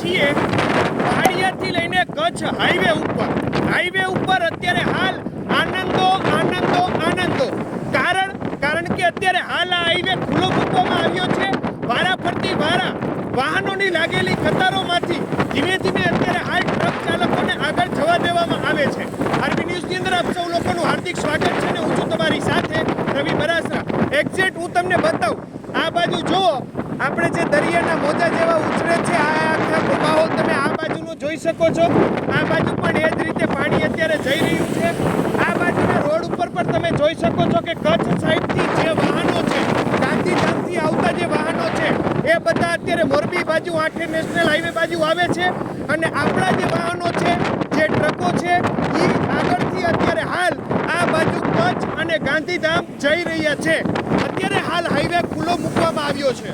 છીએ પાળિયાદથી લઈને કચ્છ હાઈવે ઉપર અત્યારે હાલ આનંદો કારણ કે અત્યારે હાલ આ હાઈવે ખુલ્લો મૂકવામાં આવ્યો છે. વારાફરતી વાહનોની લાગેલી કતારોમાંથી ધીમે અત્યારે હાલ ટ્રક ચાલકોને આગળ જવા દેવામાં આવે છે. આરબી ન્યૂઝની અંદર આપ સૌ લોકોનું હાર્દિક સ્વાગત છે અને હું છું તમારી સાથે રવિ બરાસરા. એક્ઝેક્ટ હું તમને બતાવું, આ બાજુ જુઓ, આપણે જે દરિયાના મોજા જેવા ઉછળે છે આ આખો માહોલ તમે આ બાજુનો જોઈ શકો છો. આ બાજુ પણ એ જ રીતે પાણી અત્યારે જઈ રહ્યું છે. આ બાજુના રોડ ઉપર પણ તમે જોઈ શકો છો કે કચ્છ સાઈડથી જે વાહનો છે, ગાંધીધામથી આવતા જે વાહનો છે એ બધા અત્યારે મોરબી બાજુ આઠે નેશનલ હાઈવે બાજુ આવે છે અને આપણા જે વાહનો છે, જે ટ્રકો છે, એ આગળથી અત્યારે હાલ આ બાજુ કચ્છ અને ગાંધીધામ જઈ રહ્યા છે. અત્યારે હાલ હાઈવે ખુલ્લો મૂકવામાં આવ્યો છે.